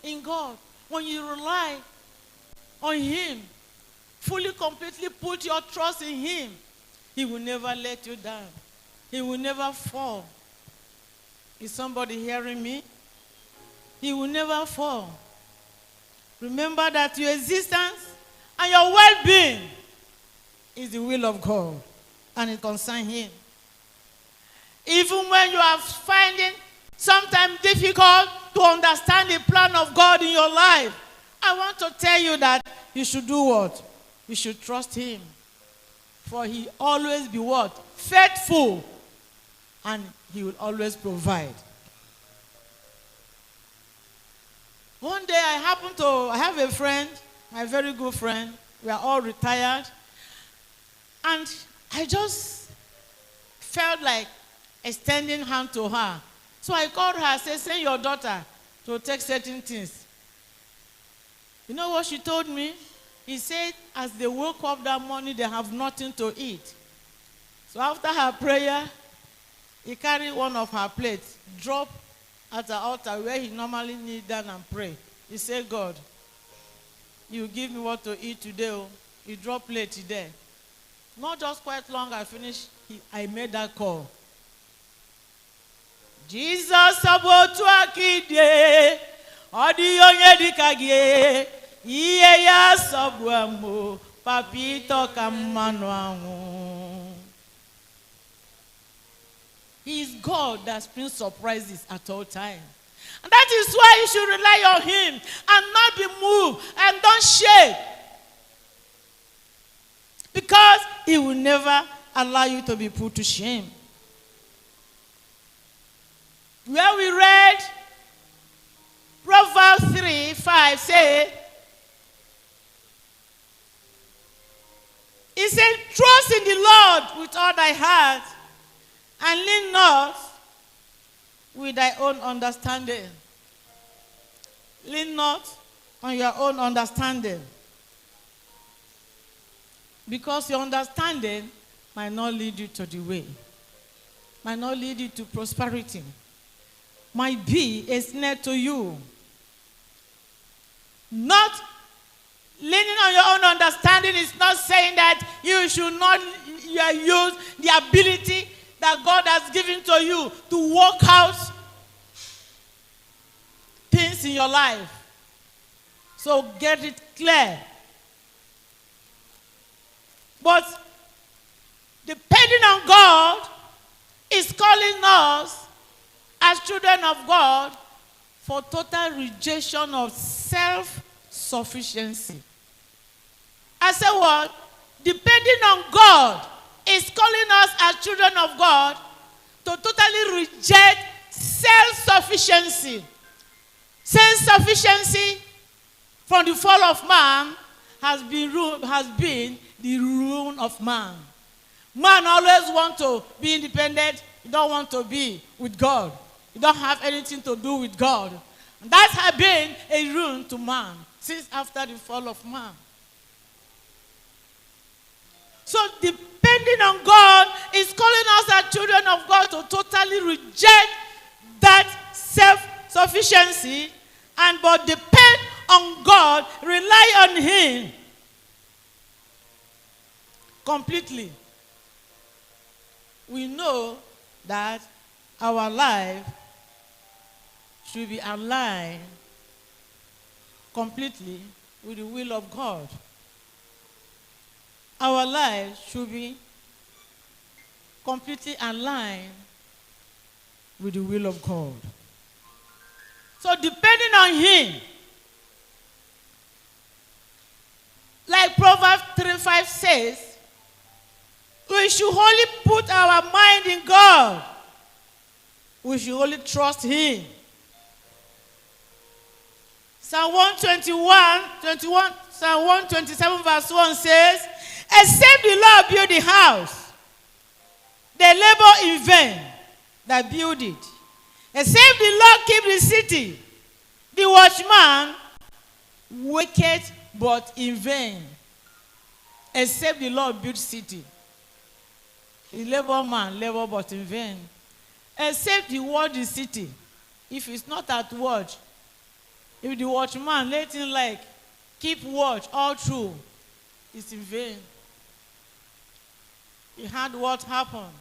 in God, when you rely on Him, fully, completely put your trust in Him, He will never let you down. He will never fall. Is somebody hearing me? He will never fall. Remember that your existence and your well-being is the will of God, and it concerns Him. Even when you are finding sometimes difficult to understand the plan of God in your life, I want to tell you that you should do what? You should trust Him. For He always be what? Faithful. And He will always provide. One day I have a friend, my very good friend. We are all retired. And I just felt like extending hand to her. So I called her and said, send your daughter to take certain things. You know what she told me? He said, as they woke up that morning, they have nothing to eat. So after her prayer, he carried one of her plates, dropped at the altar where he normally kneel down and pray. He said, God, you give me what to eat today. Oh. He dropped plate there. Not just quite long I finished, I made that call. Jesus abotu akide odi onye dikagie iye ya sabuamo papito kamano anwu. He is God that brings surprises at all times. And that is why you should rely on Him and not be moved and don't shake. Because He will never allow you to be put to shame. Where we read Proverbs 3:5 say, it said, trust in the Lord with all thy heart and lean not with thy own understanding. Lean not on your own understanding. Because your understanding might not lead you to the way. Might not lead you to prosperity. Might be a snare to you. Not leaning on your own understanding is not saying that you should not use the ability that God has given to you to work out things in your life. So get it clear. But depending on God is calling us as children of God for total rejection of self-sufficiency. I said what? Depending on God is calling us as children of God to totally reject self-sufficiency. Self-sufficiency from the fall of man has been the ruin of man. Man always wants to be independent. He don't want to be with God. He don't have anything to do with God. And that has been a ruin to man since after the fall of man. So depending on God is calling us as children of God to totally reject that self-sufficiency and but depend on God, rely on Him completely. We know that our life should be aligned completely with the will of God. Our life should be completely aligned with the will of God. So depending on Him, like Proverbs 3:5 says, we should only put our mind in God. We should only trust Him. Psalm 127 verse 1 says, except the Lord build the house, they labor in vain that build it. Except the Lord keep the city, the watchman waketh but in vain. Except the Lord build city, the labor man labor but in vain. Except he watch the city, if it's not at watch, If the watchman let him like keep watch all through, it's in vain. He had what happened.